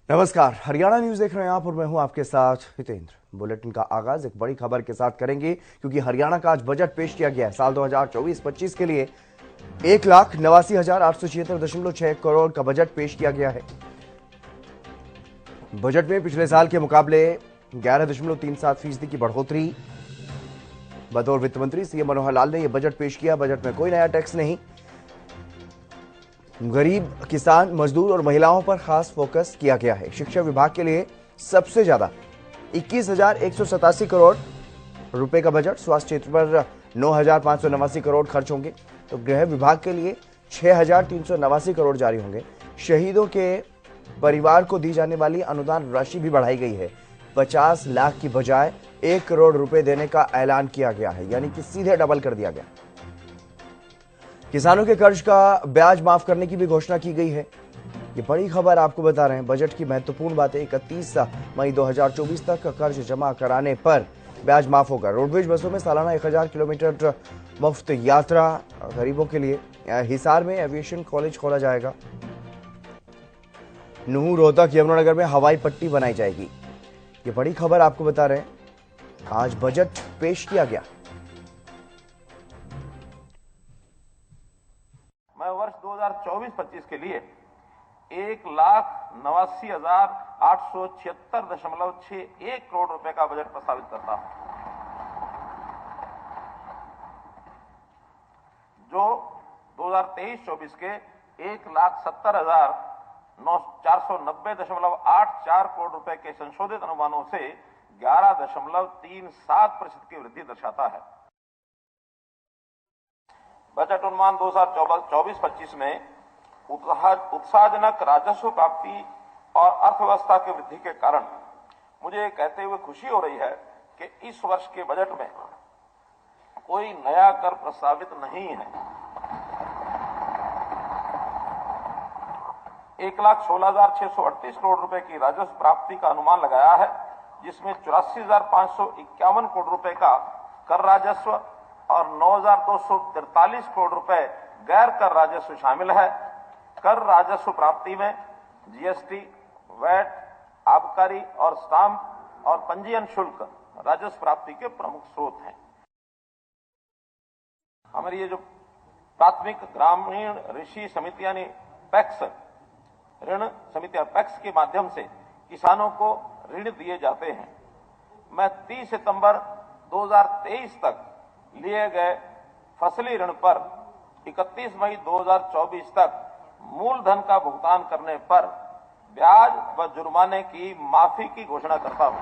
नमस्कार, हरियाणा न्यूज देख रहे हैं आप और मैं हूं आपके साथ हितेंद्र। बुलेटिन का आगाज एक बड़ी खबर के साथ करेंगे क्योंकि हरियाणा का आज बजट पेश किया गया है। साल 2024-25 के लिए 1,89,876.6 करोड़ का बजट पेश किया गया है। बजट में पिछले साल के मुकाबले 11.37% की बढ़ोतरी। बतौर वित्त मंत्री सीएम मनोहर लाल ने यह बजट पेश किया। बजट में कोई नया टैक्स नहीं, गरीब, किसान, मजदूर और महिलाओं पर खास फोकस किया गया है। शिक्षा विभाग के लिए सबसे ज्यादा 21,187 करोड़ रुपए का बजट। स्वास्थ्य क्षेत्र पर 9,589 करोड़ खर्च होंगे, तो गृह विभाग के लिए 6,389 करोड़ जारी होंगे। शहीदों के परिवार को दी जाने वाली अनुदान राशि भी बढ़ाई गई है। 50 लाख की बजाय 1 करोड़ रुपए देने का ऐलान किया गया है, यानी कि सीधे डबल कर दिया गया। किसानों के कर्ज का ब्याज माफ करने की भी घोषणा की गई है। ये बड़ी खबर आपको बता रहे हैं। बजट की महत्वपूर्ण बातें, 31 मई 2024 तक कर्ज जमा कराने पर ब्याज माफ होगा। रोडवेज बसों में सालाना 1000 किलोमीटर मुफ्त यात्रा गरीबों के लिए। हिसार में एविएशन कॉलेज खोला जाएगा। नूह, रोहतक, यमुनानगर में हवाई पट्टी बनाई जाएगी। ये बड़ी खबर आपको बता रहे हैं। आज बजट पेश किया गया। मैं वर्ष 2024-25 के लिए 1,89,876.61 करोड़ रुपए का बजट प्रस्तावित करता हूं, जो 2023-24 के 1,70,490.84 करोड़ रुपए के संशोधित अनुमानों से 11.37% की वृद्धि दर्शाता है। बजट अनुमान 2024-25 में उत्साहजनक राजस्व प्राप्ति और अर्थव्यवस्था की वृद्धि के कारण मुझे कहते हुए खुशी हो रही है कि इस वर्ष के बजट में कोई नया कर प्रस्तावित नहीं है। 1,16,638 करोड़ रुपए की राजस्व प्राप्ति का अनुमान लगाया है, जिसमें 84,551 करोड़ रुपए का कर राजस्व और 9,243 करोड़ रुपए गैर कर राजस्व शामिल है। कर राजस्व प्राप्ति में जीएसटी, वैट, आबकारी और स्टाम्प और पंजीयन शुल्क राजस्व प्राप्ति के प्रमुख स्रोत हैं। हमारी ये जो प्राथमिक ग्रामीण ऋषि समिति यानी पैक्स ऋण समितियां, पैक्स के माध्यम से किसानों को ऋण दिए जाते हैं। मैं 30 सितंबर 2023 तक लिए गए फसली ऋण पर 31 मई 2024 तक मूलधन का भुगतान करने पर ब्याज व जुर्माने की माफी की घोषणा करता हूं।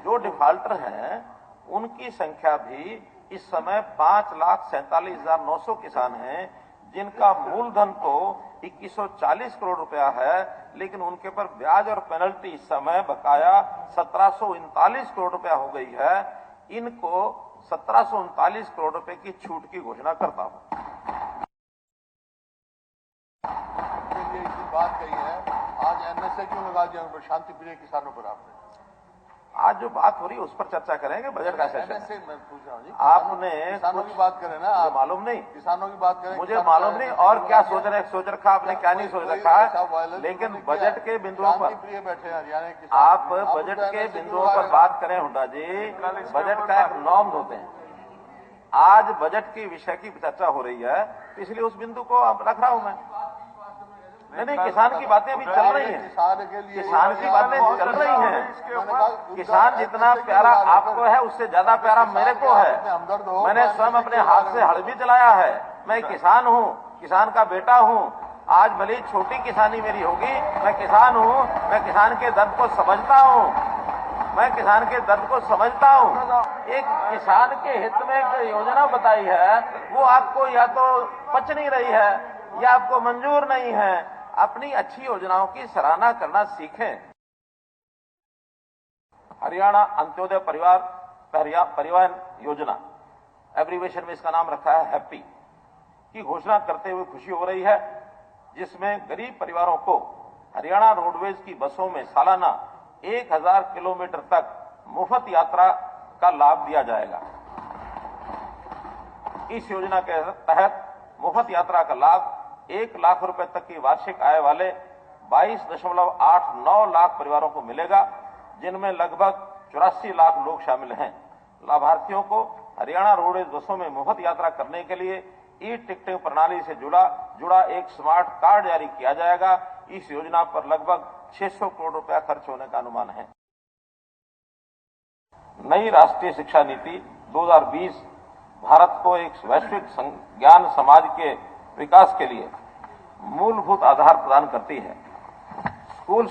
जो डिफॉल्टर हैं उनकी संख्या भी इस समय 5,47,900 किसान हैं, जिनका मूलधन तो 2140 करोड़ रुपया है, लेकिन उनके पर ब्याज और पेनल्टी इस समय बकाया 1739 करोड़ रुपया हो गई है। इनको 1739 करोड़ रुपए की छूट की घोषणा करता हूं। बात कही है, आज एनएसए क्यों लगा दिया शांति प्रिय किसानों पर? आपने आज जो बात हो रही है उस पर चर्चा करेंगे। बजट का सेशन एनएसए मैं पूछ रहा हूं जी, आपने किसानों की बात करें ना, आप मालूम नहीं, किसानों की बात करें, मुझे मालूम नहीं और क्या सोच रखा आपने, क्या नहीं सोच रखा है, लेकिन बजट के बिंदुओं पर बैठे हैं आप बजट के बिंदुओं पर बात करें हुड्डा जी। बजट का एक नॉर्म होते हैं। आज बजट की विषय की चर्चा हो रही है, इसलिए उस बिंदु को रख रहा हूं मैं। नहीं, किसान की बातें अभी चल रही हैं, किसान की बातें चल रही हैं। किसान जितना प्यारा आपको है उससे ज्यादा प्यारा मेरे को है। मैंने स्वयं अपने हाथ से हल भी चलाया है। मैं किसान हूँ, किसान का बेटा हूँ। आज भले छोटी किसानी मेरी होगी, मैं किसान हूँ, मैं किसान के दर्द को समझता हूँ, मैं किसान के दर्द को समझता हूँ। एक किसान के हित में एक योजना बताई है, वो आपको या तो पच नहीं रही है या आपको मंजूर नहीं है। अपनी अच्छी योजनाओं की सराहना करना सीखें। हरियाणा अंत्योदय परिवहन योजना, एब्रीवेशन में इसका नाम रखा है हैप्पी, की घोषणा करते हुए खुशी हो रही है, जिसमें गरीब परिवारों को हरियाणा रोडवेज की बसों में सालाना 1000 किलोमीटर तक मुफ्त यात्रा का लाभ दिया जाएगा। इस योजना के तहत मुफ्त यात्रा का लाभ 1 लाख रुपए तक की वार्षिक आय वाले 22.89 लाख परिवारों को मिलेगा, जिनमें लगभग 84 लाख लोग शामिल हैं। लाभार्थियों को हरियाणा रोडवेज बसों में मुफ्त यात्रा करने के लिए ई टिकटिंग प्रणाली से जुड़ा एक स्मार्ट कार्ड जारी किया जाएगा। इस योजना पर लगभग 600 करोड़ रुपया खर्च होने का अनुमान है। नई राष्ट्रीय शिक्षा नीति 2020 भारत को एक वैश्विक ज्ञान समाज के विकास के लिए मूलभूत आधार प्रदान करती है। स्कूल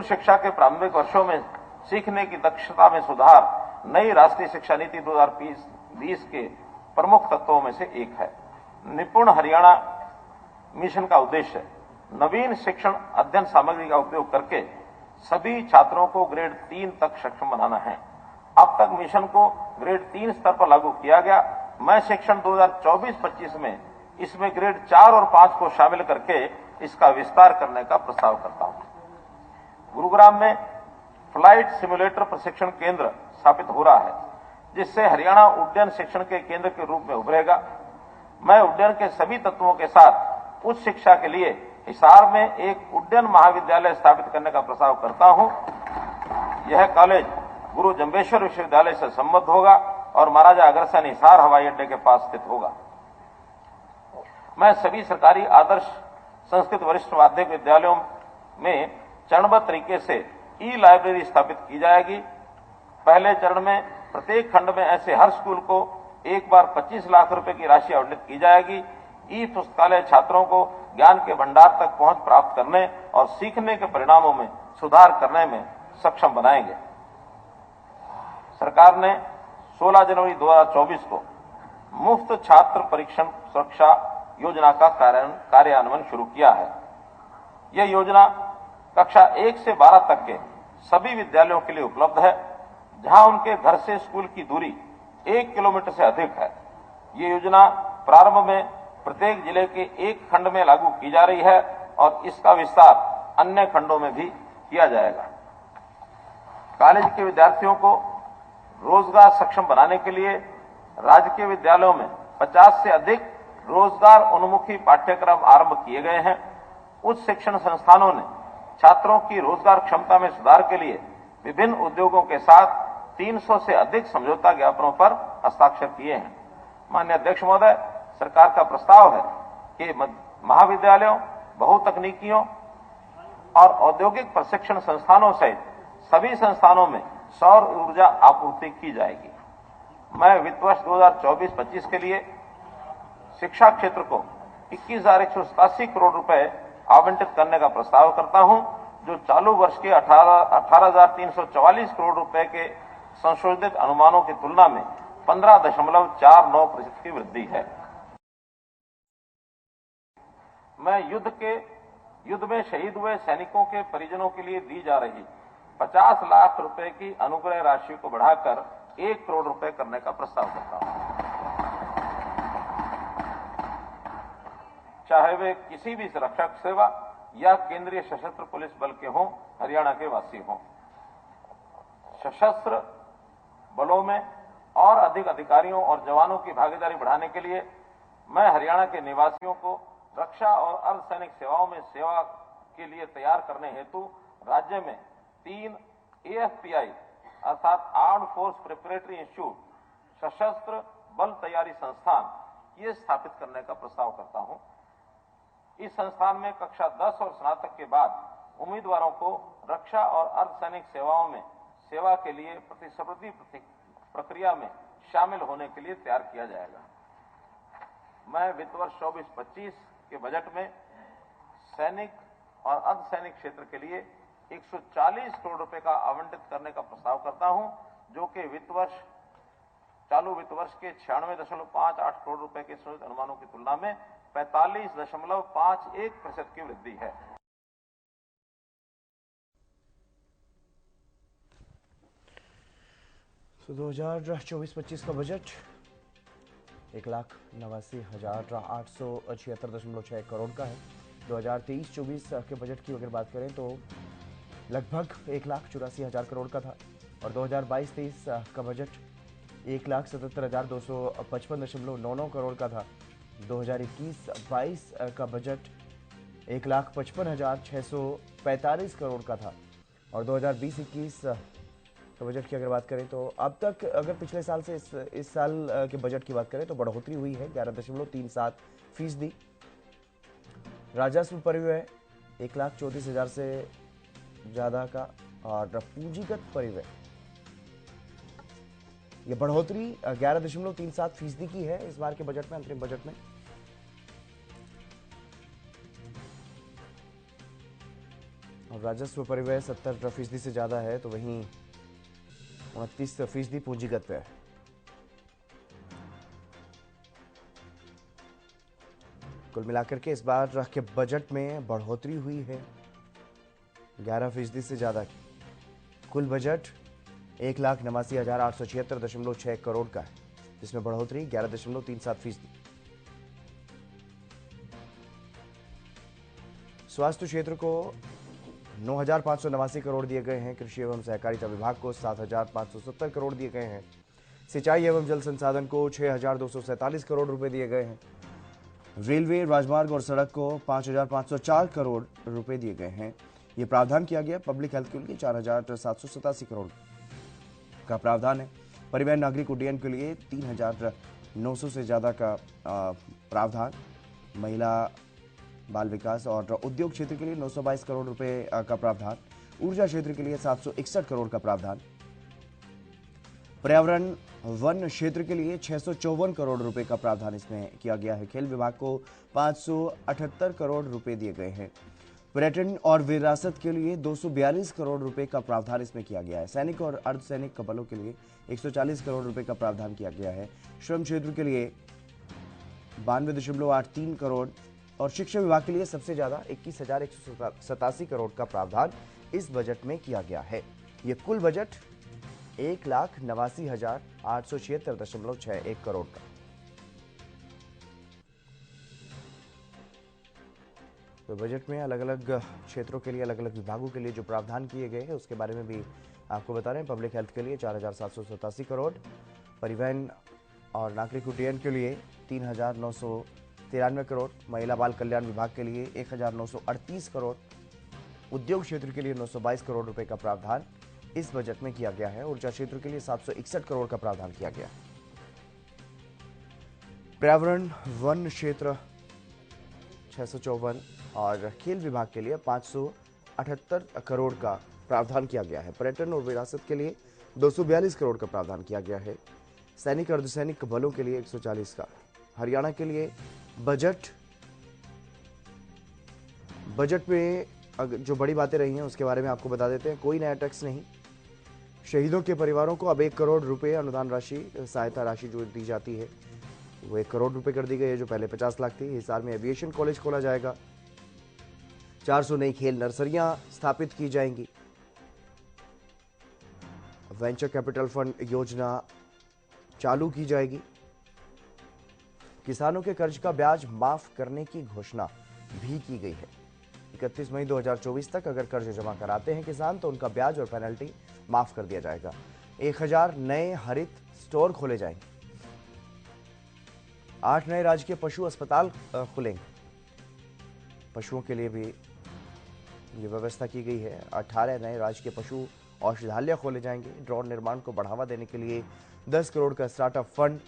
शिक्षा के प्रारंभिक वर्षों में सीखने की दक्षता में सुधार नई राष्ट्रीय शिक्षा नीति 2020 के प्रमुख तत्वों में से एक है। निपुण हरियाणा मिशन का उद्देश्य नवीन शिक्षण अध्ययन सामग्री का उपयोग करके सभी छात्रों को ग्रेड 3 तक सक्षम बनाना है। अब तक मिशन को ग्रेड 3 स्तर पर लागू किया गया। मैं शिक्षण 2024-25 में इसमें ग्रेड 4 और 5 को शामिल करके इसका विस्तार करने का प्रस्ताव करता हूं। गुरुग्राम में फ्लाइट सिमुलेटर प्रशिक्षण केंद्र स्थापित हो रहा है, जिससे हरियाणा उड्डयन शिक्षण के केंद्र के रूप में उभरेगा। मैं उड्डयन के सभी तत्वों के साथ उच्च शिक्षा के लिए हिसार में एक उड्डयन महाविद्यालय स्थापित करने का प्रस्ताव करता हूं। यह कॉलेज गुरु जम्बेश्वर विश्वविद्यालय से संबद्ध होगा और महाराजा अग्रसेन हिसार हवाई अड्डे के पास स्थित होगा। मैं सभी सरकारी आदर्श संस्कृत वरिष्ठ माध्यमिक विद्यालयों में चरणबद्ध तरीके से ई लाइब्रेरी स्थापित की जाएगी। पहले चरण में प्रत्येक खंड में ऐसे हर स्कूल को एक बार 25 लाख रुपए की राशि आवंटित की जाएगी। ई पुस्तकालय छात्रों को ज्ञान के भंडार तक पहुंच प्राप्त करने और सीखने के परिणामों में सुधार करने में सक्षम बनाएंगे। सरकार ने 16 जनवरी 2024 को मुफ्त छात्र परीक्षण सुरक्षा योजना का कार्यान्वयन शुरू किया है। यह योजना कक्षा 1 से 12 तक के सभी विद्यालयों के लिए उपलब्ध है, जहां उनके घर से स्कूल की दूरी 1 किलोमीटर से अधिक है। ये योजना प्रारंभ में प्रत्येक जिले के एक खंड में लागू की जा रही है और इसका विस्तार अन्य खंडों में भी किया जाएगा। कॉलेज के विद्यार्थियों को रोजगार सक्षम बनाने के लिए राजकीय विद्यालयों में 50 से अधिक रोजगार उन्मुखी पाठ्यक्रम आरंभ किए गए हैं। उच्च शिक्षण संस्थानों ने छात्रों की रोजगार क्षमता में सुधार के लिए विभिन्न उद्योगों के साथ 300 से अधिक समझौता ज्ञापनों पर हस्ताक्षर किए हैं। माननीय अध्यक्ष महोदय, सरकार का प्रस्ताव है कि महाविद्यालयों, बहुतकनीकियों और औद्योगिक प्रशिक्षण संस्थानों सहित सभी संस्थानों में सौर ऊर्जा आपूर्ति की जाएगी। मैं वित्त वर्ष 2024-25 के लिए शिक्षा क्षेत्र को 21,187 करोड़ रुपए आवंटित करने का प्रस्ताव करता हूं, जो चालू वर्ष के 18,344 करोड़ रुपए के संशोधित अनुमानों की तुलना में 15.49% की वृद्धि है। मैं युद्ध में शहीद हुए सैनिकों के परिजनों के लिए दी जा रही 50 लाख रुपए की अनुग्रह राशि को बढ़ाकर 1 करोड़ रुपए करने का प्रस्ताव करता हूं। चाहे वे किसी भी रक्षक सेवा या केंद्रीय सशस्त्र पुलिस बल के हों, हरियाणा के वासी हों। सशस्त्र बलों में और अधिक अधिकारियों और जवानों की भागीदारी बढ़ाने के लिए मैं हरियाणा के निवासियों को रक्षा और अर्धसैनिक सेवाओं में सेवा के लिए तैयार करने हेतु राज्य में 3 AFPI अर्थात आर्म्ड फोर्स प्रिपरेटरी इंस्टीट्यूट सशस्त्र बल तैयारी संस्थान ये स्थापित करने का प्रस्ताव करता हूं। इस संस्थान में कक्षा 10 और स्नातक के बाद उम्मीदवारों को रक्षा और अर्धसैनिक सेवाओं में सेवा के लिए प्रतिस्पर्धी प्रक्रिया में शामिल होने के लिए तैयार किया जाएगा। मैं वित्त वर्ष 24-25 के बजट में सैनिक और अर्धसैनिक क्षेत्र के लिए 140 करोड़ रुपए का आवंटित करने का प्रस्ताव करता हूं, जो कि चालू वित्त वर्ष के 96.58 करोड़ रुपए के संशोधित अनुमानों की तुलना में 45.51% की वृद्धि है। तो 2024-25 का बजट 1,89,876.6 करोड़ का है। 2023-24 के बजट की अगर बात करें तो लगभग 1,84,000 करोड़ का था और 2022-23 का बजट 1,77,255.99 करोड़ का था। 2021-22 का बजट 1,55,645 करोड़ का था और 2020-21 का बजट की अगर बात करें तो अब तक अगर पिछले साल से इस साल के बजट की बात करें तो बढ़ोतरी हुई है 11.37%। राजस्व परिव्यय 1,34,000 से ज़्यादा का और पूंजीगत परिव्यय ये बढ़ोतरी 11.37% की है इस बार के बजट में, अंतरिम बजट में। और राजस्व परिव्यय 70% से ज्यादा है तो वहीं 29% पूंजीगत व्यय। कुल मिलाकर के इस बार के बजट में बढ़ोतरी हुई है 11% से ज्यादा की। कुल बजट 1,89,876.6 करोड़ का है जिसमें बढ़ोतरी 11.37%। स्वास्थ्य क्षेत्र को 9,589 करोड़ दिए गए हैं। कृषि एवं सहकारिता विभाग को 7,570 करोड़ दिए गए हैं। सिंचाई एवं जल संसाधन को 6,247 करोड़ रुपए दिए गए हैं। रेलवे, राजमार्ग और सड़क को 5,504 करोड़ रुपए दिए गए हैं। ये प्रावधान किया गया। पब्लिक हेल्थ के लिए 4,787 करोड़ का प्रावधान है। परिवहन नागरिक उड्डयन के लिए 3,900 से ज्यादा का प्रावधान। महिला बाल विकास और उद्योग क्षेत्र के लिए 922 करोड़ रुपए का प्रावधान। ऊर्जा क्षेत्र के लिए 761 करोड़ का प्रावधान। पर्यावरण वन क्षेत्र के लिए 654 करोड़ रुपए का प्रावधान इसमें किया गया है। खेल विभाग को 578 करोड़ रुपए दिए गए हैं। पर्यटन और विरासत के लिए 242 करोड़ रुपए का प्रावधान इसमें किया गया है। सैनिक और अर्धसैनिक बलों के लिए 140 करोड़ रुपए का प्रावधान किया गया है। श्रम क्षेत्र के लिए 92.83 करोड़ और शिक्षा विभाग के लिए सबसे ज्यादा 21,187 करोड़ का प्रावधान इस बजट में किया गया है। ये कुल बजट 1,89,876.61 करोड़ का। तो बजट में अलग अलग क्षेत्रों के लिए, अलग अलग विभागों के लिए जो प्रावधान किए गए हैं उसके बारे में भी आपको बता रहे हैं। पब्लिक हेल्थ के लिए 4,787 करोड़, परिवहन और नागरिक उड्डयन के लिए 3,993 करोड़, महिला बाल कल्याण विभाग के लिए 1,938 करोड़, उद्योग क्षेत्र के लिए 922 करोड़ रुपए का प्रावधान इस बजट में किया गया है। ऊर्जा क्षेत्र के लिए 761 करोड़ का प्रावधान किया गया है। पर्यावरण वन क्षेत्र 654 और खेल विभाग के लिए 578 करोड़ का प्रावधान किया गया है। पर्यटन और विरासत के लिए 242 करोड़ का प्रावधान किया गया है। सैनिक और अर्धसैनिक बलों के लिए 140 का। हरियाणा के लिए बजट में जो बड़ी बातें रही हैं उसके बारे में आपको बता देते हैं। कोई नया टैक्स नहीं। शहीदों के परिवारों को अब 1 करोड़ रुपए अनुदान राशि, सहायता राशि जो दी जाती है वो 1 करोड़ रुपए कर दी गई है, जो पहले 50 लाख थी। हिसार में एविएशन कॉलेज खोला जाएगा। 400 नई खेल नर्सरियां स्थापित की जाएंगी। वेंचर कैपिटल फंड योजना चालू की जाएगी। किसानों के कर्ज का ब्याज माफ करने की घोषणा भी की गई है। 31 मई 2024 तक अगर कर्ज जमा कराते हैं किसान तो उनका ब्याज और पेनल्टी माफ कर दिया जाएगा। 1000 नए हरित स्टोर खोले जाएंगे। 8 नए राजकीय पशु अस्पताल खुलेंगे। पशुओं के लिए भी ये व्यवस्था की गई है। 18 नए राजकीय पशु औषधालय खोले जाएंगे। ड्रोन निर्माण को बढ़ावा देने के लिए 10 करोड़ का स्टार्टअप फंड।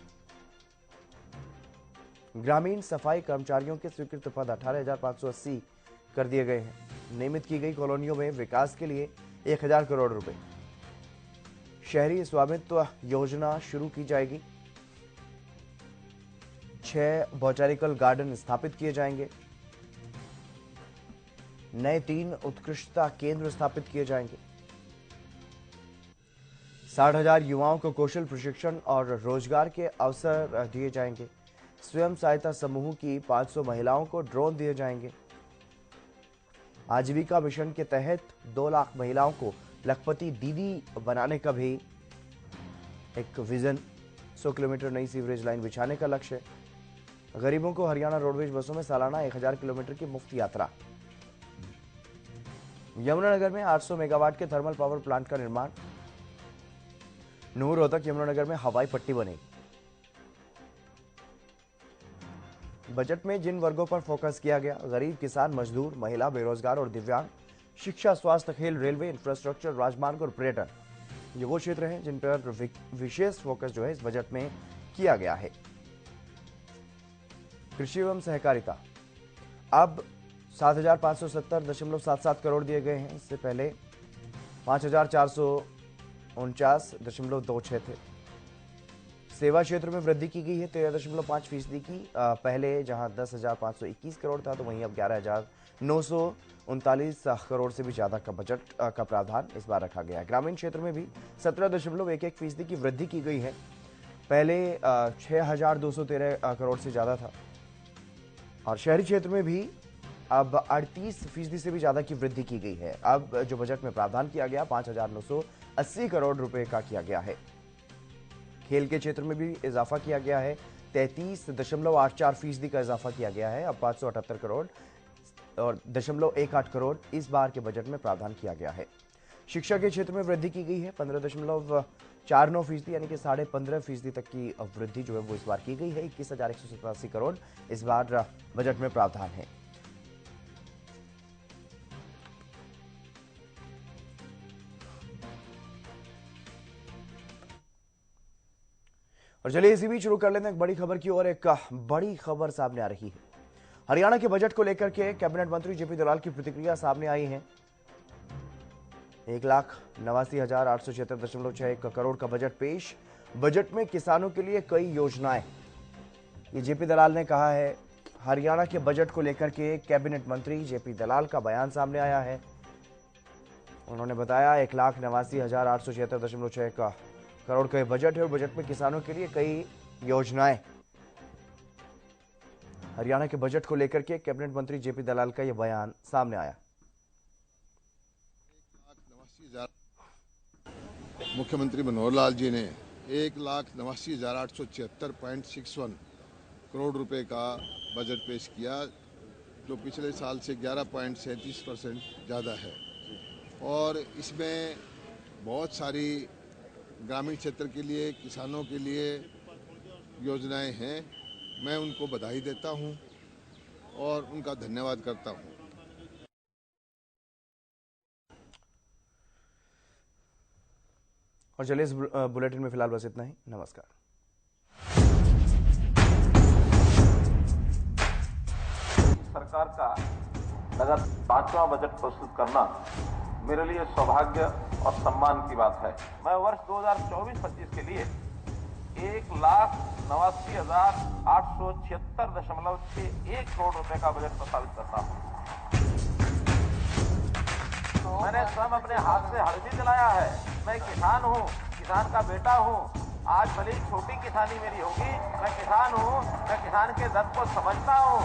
ग्रामीण सफाई कर्मचारियों के स्वीकृत पद 18,580 कर दिए गए हैं। नियमित की गई कॉलोनियों में विकास के लिए 1,000 करोड़ रुपए। शहरी स्वामित्व योजना शुरू की जाएगी। 6 बॉटैनिकल गार्डन स्थापित किए जाएंगे। नए 3 उत्कृष्टता केंद्र स्थापित किए जाएंगे। 60,000 युवाओं को कौशल प्रशिक्षण और रोजगार के अवसर दिए जाएंगे। स्वयं सहायता समूह की 500 महिलाओं को ड्रोन दिए जाएंगे। आजीविका मिशन के तहत 2 लाख महिलाओं को लखपति दीदी बनाने का भी एक विजन। 100 किलोमीटर नई सीवरेज लाइन बिछाने का लक्ष्य है। गरीबों को हरियाणा रोडवेज बसों में सालाना 1000 किलोमीटर की मुफ्त यात्रा। यमुनानगर में 800 मेगावाट के थर्मल पावर प्लांट का निर्माण। नूर रोहतक यमुनानगर में हवाई पट्टी बनेगी। बजट में जिन वर्गों पर फोकस किया गया, गरीब, किसान, मजदूर, महिला, बेरोजगार और दिव्यांग, शिक्षा, स्वास्थ्य, खेल, रेलवे, इंफ्रास्ट्रक्चर, राजमार्ग और पर्यटन, ये वो क्षेत्र हैं जिन पर विशेष फोकस जो है इस बजट में किया गया है। कृषि एवं सहकारिता अब 7,570.77 करोड़ दिए गए हैं। इससे पहले 5,449.26 थे। सेवा क्षेत्र में वृद्धि की गई है 13.5% की। पहले जहां 10,521 करोड़ था तो वहीं अब 11,939 करोड़ से भी ज्यादा का बजट का प्रावधान इस बार रखा गया है। ग्रामीण क्षेत्र में भी 17.11% की वृद्धि की गई है। पहले 6,213 करोड़ से ज्यादा था और शहरी क्षेत्र में भी अब 38% से भी ज्यादा की वृद्धि की गई है। अब जो बजट में प्रावधान किया गया 5,980 करोड़ रुपए का किया गया है। खेल के क्षेत्र में भी इजाफा किया गया है, 33.84% का इजाफा किया गया है। अब 578 करोड़ और 0.18 करोड़ इस बार के बजट में प्रावधान किया गया है। शिक्षा के क्षेत्र में वृद्धि की गई है 15.49%, यानी कि 15.5% तक की वृद्धि जो है वो इस बार की गई है। 21,187 करोड़ इस बार बजट में प्रावधान है। और चलिए इसी बीच शुरू कर लेते हैं एक बड़ी खबर की ओर। एक बड़ी खबर सामने आ रही है। हरियाणा के बजट को लेकर के कैबिनेट मंत्री जेपी दलाल की प्रतिक्रिया सामने आई है। 1,89,876.61 करोड़ का बजट पेश। बजट में किसानों के लिए कई योजनाएं, ये जेपी दलाल ने कहा है। हरियाणा के बजट को लेकर के कैबिनेट मंत्री जेपी दलाल का बयान सामने आया है। उन्होंने बताया 1,89,876.61 करोड़ का बजट है और बजट में किसानों के लिए कई योजनाएं। हरियाणा के बजट को लेकर के कैबिनेट मंत्री जेपी दलाल का यह बयान सामने आया। मुख्यमंत्री मनोहर लाल जी ने 1,89,876.61 करोड़ रुपए का बजट पेश किया, जो पिछले साल से 11.37% ज़्यादा है। और इसमें बहुत सारी ग्रामीण क्षेत्र के लिए, किसानों के लिए योजनाएं हैं। मैं उनको बधाई देता हूं और उनका धन्यवाद करता हूं। और चलिए इस बुलेटिन में फिलहाल बस इतना ही। नमस्कार। सरकार का लगातार 5वां बजट प्रस्तुत करना मेरे लिए सौभाग्य और सम्मान की बात है। मैं वर्ष 2024-25 के लिए 1,89,876.61 करोड़ रुपए का बजट प्रस्तावित करता हूं। मैंने स्वयं अपने हाथ से हल्दी जलाया है। मैं किसान हूं, किसान का बेटा हूं। आज भले ही छोटी किसानी मेरी होगी, मैं किसान हूं, मैं किसान के दर्द को समझता हूं।